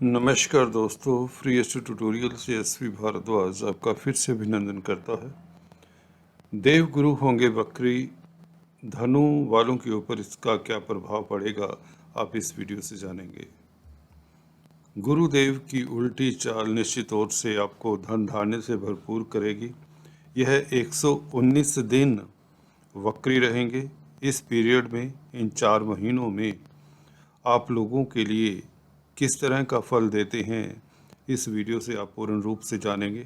नमस्कार दोस्तों, free astro tutorial से एसवी भारद्वाज आपका फिर से अभिनंदन करता है। देवगुरु होंगे वक्री, धनु वालों के ऊपर इसका क्या प्रभाव पड़ेगा, आप इस वीडियो से जानेंगे। गुरुदेव की उल्टी चाल निश्चित तौर से आपको धन धान्य से भरपूर करेगी। यह 119 दिन वक्री रहेंगे। इस पीरियड में, इन 4 महीनों में आप लोगों के लिए किस तरह का फल देते हैं, इस वीडियो से आप पूर्ण रूप से जानेंगे।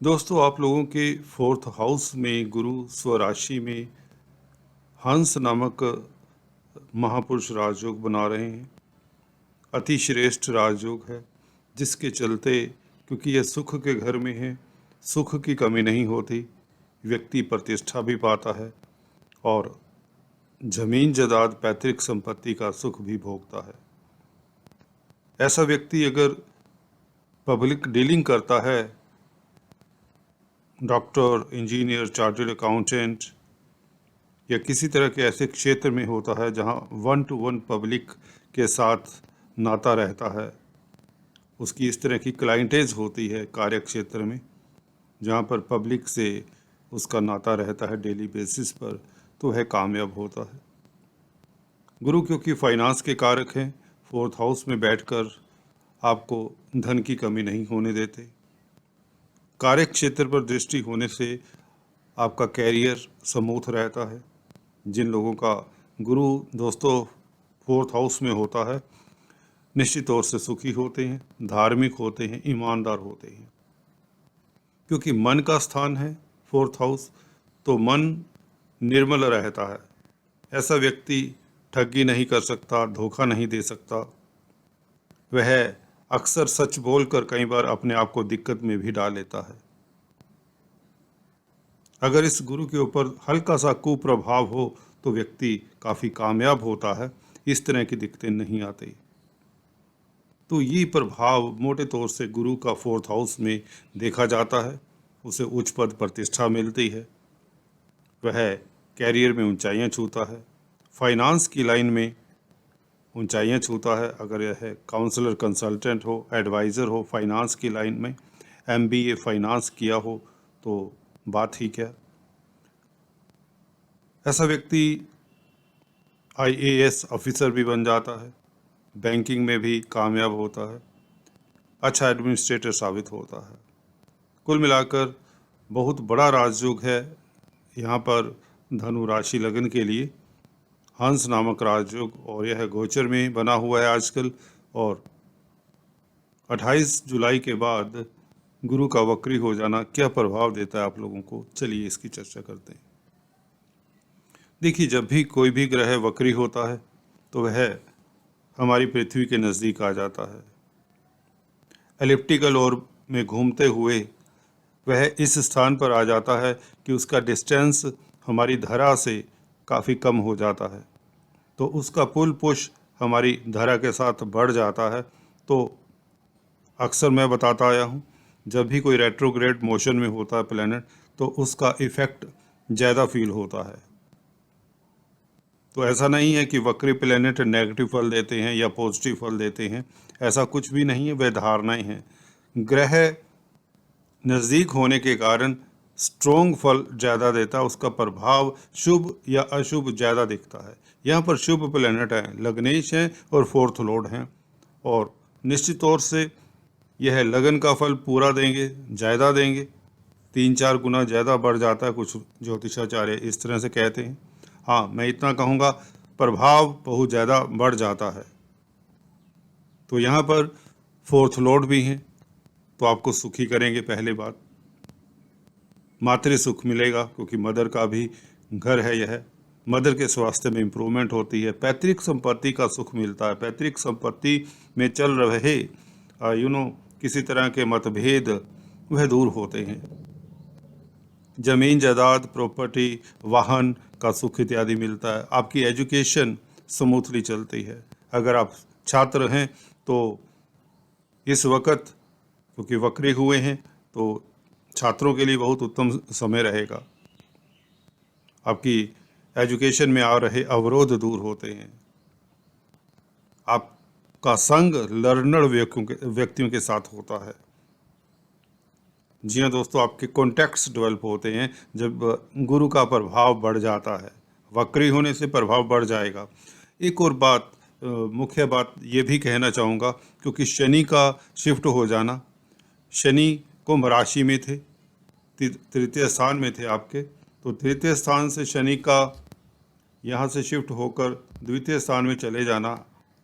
दोस्तों, आप लोगों के 4th हाउस में गुरु स्वराशि में हंस नामक महापुरुष राजयोग बना रहे हैं। अति श्रेष्ठ राजयोग है, जिसके चलते, क्योंकि यह सुख के घर में है, सुख की कमी नहीं होती, व्यक्ति प्रतिष्ठा भी पाता है और जमीन जायदाद पैतृक संपत्ति का सुख भी भोगता है। ऐसा व्यक्ति अगर पब्लिक डीलिंग करता है, डॉक्टर, इंजीनियर, चार्टर्ड अकाउंटेंट या किसी तरह के ऐसे क्षेत्र में होता है जहां 1 to 1 पब्लिक के साथ नाता रहता है, उसकी इस तरह की क्लाइंटेज होती है कार्य क्षेत्र में, जहां पर पब्लिक से उसका नाता रहता है डेली बेसिस पर, तो वह कामयाब होता है। गुरु क्योंकि फाइनेंस के कारक हैं, 4th हाउस में बैठकर आपको धन की कमी नहीं होने देते। कार्य क्षेत्र पर दृष्टि होने से आपका कैरियर स्मूथ रहता है। जिन लोगों का गुरु दोस्तों 4th हाउस में होता है, निश्चित तौर से सुखी होते हैं, धार्मिक होते हैं, ईमानदार होते हैं। क्योंकि मन का स्थान है 4th हाउस, तो मन निर्मल रहता है। ऐसा व्यक्ति ठगी नहीं कर सकता, धोखा नहीं दे सकता। वह अक्सर सच बोलकर कई बार अपने आप को दिक्कत में भी डाल लेता है। अगर इस गुरु के ऊपर हल्का सा कुप्रभाव हो तो व्यक्ति काफ़ी कामयाब होता है, इस तरह की दिक्कतें नहीं आती। तो ये प्रभाव मोटे तौर से गुरु का 4th हाउस में देखा जाता है। उसे उच्च पद प्रतिष्ठा मिलती है, वह कैरियर में ऊंचाइयां छूता है, फाइनेंस की लाइन में ऊंचाइयां छूता है। अगर यह काउंसलर, कंसल्टेंट हो, एडवाइज़र हो, फाइनेंस की लाइन में MBA फाइनेंस किया हो तो बात ही क्या। ऐसा व्यक्ति IAS ऑफिसर भी बन जाता है, बैंकिंग में भी कामयाब होता है, अच्छा एडमिनिस्ट्रेटर साबित होता है। कुल मिलाकर बहुत बड़ा राजयोग है यहाँ पर धनु राशि लगन के लिए, हंस नामक राजयोग, और यह गोचर में बना हुआ है आजकल। और 28 जुलाई के बाद गुरु का वक्री हो जाना क्या प्रभाव देता है आप लोगों को, चलिए इसकी चर्चा करते हैं। देखिए, जब भी कोई भी ग्रह वक्री होता है तो वह हमारी पृथ्वी के नज़दीक आ जाता है। एलिप्टिकल ओर में घूमते हुए वह इस स्थान पर आ जाता है कि उसका डिस्टेंस हमारी धरा से काफ़ी कम हो जाता है, तो उसका पुल पुश हमारी धरा के साथ बढ़ जाता है। तो अक्सर मैं बताता आया हूँ, जब भी कोई रेट्रोग्रेड मोशन में होता है प्लैनेट, तो उसका इफ़ेक्ट ज़्यादा फील होता है। तो ऐसा नहीं है कि वक्री प्लैनेट नेगेटिव फल देते हैं या पॉजिटिव फल देते हैं, ऐसा कुछ भी नहीं है, वह धारणाएं हैं। ग्रह नज़दीक होने के कारण स्ट्रोंग फल ज़्यादा देता है, उसका प्रभाव शुभ या अशुभ ज़्यादा दिखता है। यहाँ पर शुभ प्लैनेट हैं, लग्नेश हैं और 4th लॉर्ड हैं, और निश्चित तौर से यह लगन का फल पूरा देंगे, ज़्यादा देंगे, 3-4 गुना ज़्यादा बढ़ जाता है, कुछ ज्योतिषाचार्य इस तरह से कहते हैं। हाँ, मैं इतना कहूँगा, प्रभाव बहुत ज़्यादा बढ़ जाता है। तो यहाँ पर 4th लॉर्ड भी हैं, तो आपको सुखी करेंगे। पहले बात, मातृ सुख मिलेगा, क्योंकि मदर का भी घर है यह। मदर के स्वास्थ्य में इम्प्रूवमेंट होती है। पैतृक संपत्ति का सुख मिलता है। पैतृक संपत्ति में चल रहे किसी तरह के मतभेद वह दूर होते हैं। जमीन जायदाद, प्रॉपर्टी, वाहन का सुख इत्यादि मिलता है। आपकी एजुकेशन स्मूथली चलती है। अगर आप छात्र हैं तो इस वक्त, क्योंकि वक्री हुए हैं, तो छात्रों के लिए बहुत उत्तम समय रहेगा। आपकी एजुकेशन में आ रहे अवरोध दूर होते हैं। आप का संग लर्नर व्यक्तियों के साथ होता है। जी हाँ दोस्तों, आपके कॉन्टैक्ट्स डेवलप होते हैं जब गुरु का प्रभाव बढ़ जाता है। वक्री होने से प्रभाव बढ़ जाएगा। एक और बात, मुख्य बात ये भी कहना चाहूँगा, क्योंकि शनि का शिफ्ट हो जाना, शनि कुंभ राशि में थे, तृतीय स्थान में थे आपके, तो तृतीय स्थान से शनि का यहाँ से शिफ्ट होकर द्वितीय स्थान में चले जाना,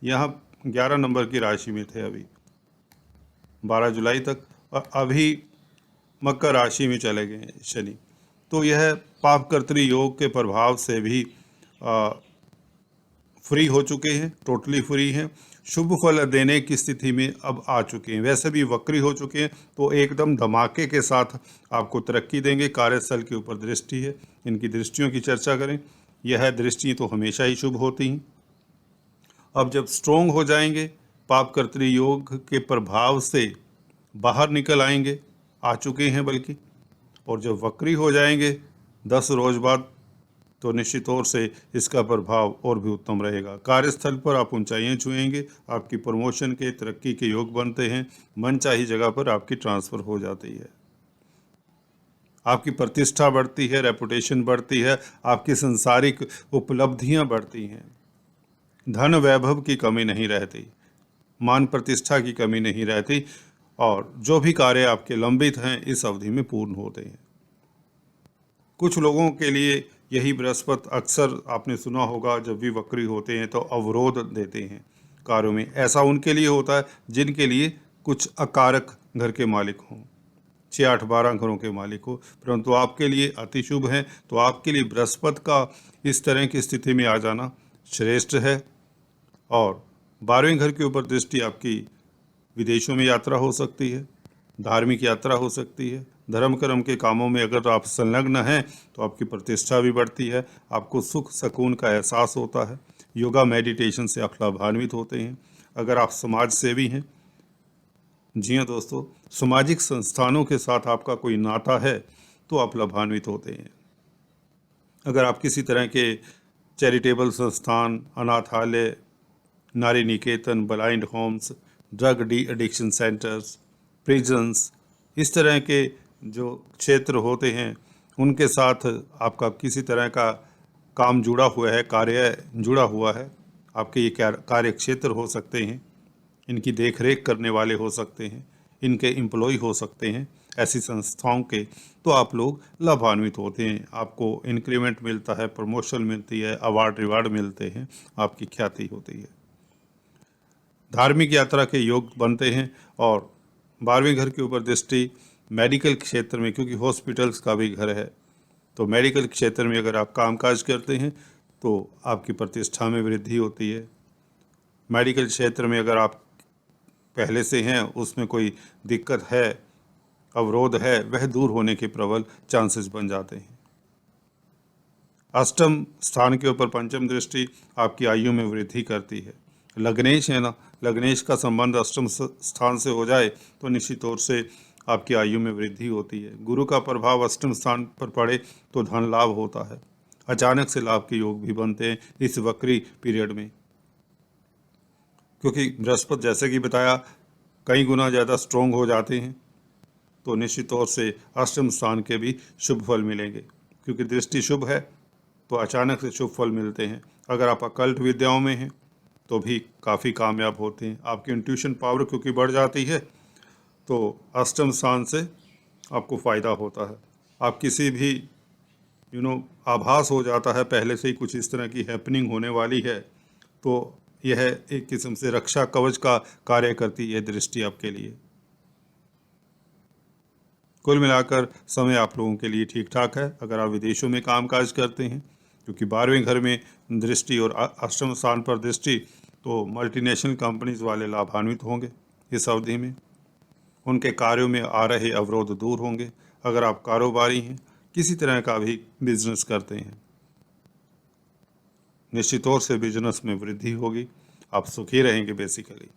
यहाँ 11 नंबर की राशि में थे अभी 12 जुलाई तक, और अभी मकर राशि में चले गए हैं शनि। तो यह पापकर्तृ योग के प्रभाव से भी फ्री हो चुके हैं, टोटली फ्री हैं, शुभ फल देने की स्थिति में अब आ चुके हैं। वैसे भी वक्री हो चुके हैं, तो एकदम धमाके के साथ आपको तरक्की देंगे। कार्यस्थल के ऊपर दृष्टि है, इनकी दृष्टियों की चर्चा करें। यह दृष्टि तो हमेशा ही शुभ होती हैं। अब जब स्ट्रोंग हो जाएंगे, पापकर्तृ योग के प्रभाव से बाहर निकल आएंगे, आ चुके हैं बल्कि, और जब वक्री हो जाएंगे 10 रोज बाद, तो निश्चित तौर से इसका प्रभाव और भी उत्तम रहेगा। कार्यस्थल पर आप ऊंचाइयां छुएंगे, आपकी प्रमोशन के, तरक्की के योग बनते हैं, मनचाही जगह पर आपकी ट्रांसफ़र हो जाती है, आपकी प्रतिष्ठा बढ़ती है, रेपुटेशन बढ़ती है, आपकी संसारिक उपलब्धियां बढ़ती हैं, धन वैभव की कमी नहीं रहती, मान प्रतिष्ठा की कमी नहीं रहती, और जो भी कार्य आपके लंबित हैं इस अवधि में पूर्ण होते हैं। कुछ लोगों के लिए यही बृहस्पति, अक्सर आपने सुना होगा, जब भी वक्री होते हैं तो अवरोध देते हैं कार्यों में। ऐसा उनके लिए होता है जिनके लिए कुछ अकारक घर के मालिक हों, 6, 8, 12 घरों के मालिक हो, परंतु आपके लिए अति शुभ है। तो आपके लिए बृहस्पति का इस तरह की स्थिति में आ जाना श्रेष्ठ है। और 12वें घर के ऊपर दृष्टि आपकी विदेशों में यात्रा हो सकती है, धार्मिक यात्रा हो सकती है, धर्म कर्म के कामों में अगर आप संलग्न हैं तो आपकी प्रतिष्ठा भी बढ़ती है, आपको सुख सुकून का एहसास होता है, योगा मेडिटेशन से आप लाभान्वित होते हैं। अगर आप समाज सेवी हैं, जी हाँ दोस्तों, सामाजिक संस्थानों के साथ आपका कोई नाता है तो आप लाभान्वित होते हैं। अगर आप किसी तरह के चैरिटेबल संस्थान, अनाथालय, नारी निकेतन, blind homes, drug de addiction centres, prisons, इस तरह के जो क्षेत्र होते हैं उनके साथ आपका किसी तरह का काम जुड़ा हुआ है, कार्य जुड़ा हुआ है, आपके ये कार्य क्षेत्र हो सकते हैं, इनकी देख रेख करने वाले हो सकते हैं, इनके एम्प्लॉय हो सकते हैं, ऐसी संस्थाओं के, तो आप लोग लाभान्वित होते हैं। आपको इंक्रीमेंट मिलता है, प्रमोशन मिलती है, अवार्ड रिवार्ड मिलते हैं, आपकी ख्याति होती है, धार्मिक यात्रा के योग बनते हैं। और 12वें घर के ऊपर दृष्टि मेडिकल क्षेत्र में, क्योंकि हॉस्पिटल्स का भी घर है, तो मेडिकल क्षेत्र में अगर आप कामकाज करते हैं तो आपकी प्रतिष्ठा में वृद्धि होती है। मेडिकल क्षेत्र में अगर आप पहले से हैं, उसमें कोई दिक्कत है, अवरोध है, वह दूर होने के प्रबल चांसेस बन जाते हैं। अष्टम स्थान के ऊपर पंचम दृष्टि आपकी आयु में वृद्धि करती है। लग्नेश है ना, लग्नेश का संबंध अष्टम स्थान से हो जाए तो निश्चित तौर से आपकी आयु में वृद्धि होती है। गुरु का प्रभाव अष्टम स्थान पर पड़े तो धन लाभ होता है, अचानक से लाभ के योग भी बनते हैं इस वक्री पीरियड में, क्योंकि बृहस्पति जैसे कि बताया कई गुना ज़्यादा स्ट्रोंग हो जाते हैं, तो निश्चित तौर से अष्टम स्थान के भी शुभ फल मिलेंगे। क्योंकि दृष्टि शुभ है तो अचानक से शुभ फल मिलते हैं। अगर आप अकल्ट विद्याओं में हैं तो भी काफ़ी कामयाब होते हैं। आपकी इंट्यूशन पावर क्योंकि बढ़ जाती है तो अष्टम स्थान से आपको फ़ायदा होता है। आप किसी भी आभास हो जाता है पहले से ही कुछ इस तरह की हैपनिंग होने वाली है, तो यह एक किस्म से रक्षा कवच का कार्य करती है दृष्टि आपके लिए। कुल मिलाकर समय आप लोगों के लिए ठीक ठाक है अगर आप विदेशों में कामकाज करते हैं, क्योंकि 12वें घर में दृष्टि और अष्टम स्थान पर दृष्टि, तो मल्टीनेशनल कंपनीज वाले लाभान्वित होंगे इस अवधि में, उनके कार्यों में आ रहे अवरोध दूर होंगे। अगर आप कारोबारी हैं, किसी तरह का भी बिजनेस करते हैं, निश्चित तौर से बिजनेस में वृद्धि होगी, आप सुखी रहेंगे बेसिकली।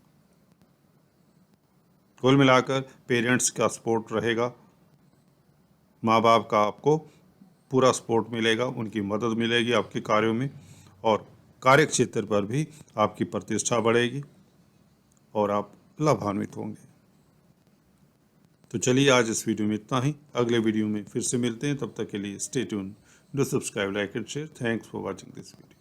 कुल मिलाकर पेरेंट्स का सपोर्ट रहेगा, माँ बाप का आपको पूरा सपोर्ट मिलेगा, उनकी मदद मिलेगी आपके कार्यों में, और कार्य क्षेत्र पर भी आपकी प्रतिष्ठा बढ़ेगी। और आप लाभान्वित होंगे। तो चलिए आज इस वीडियो में इतना ही। अगले वीडियो में फिर से मिलते हैं, तब तक के लिए stay tune, do subscribe, like and share. Thanks for watching this video.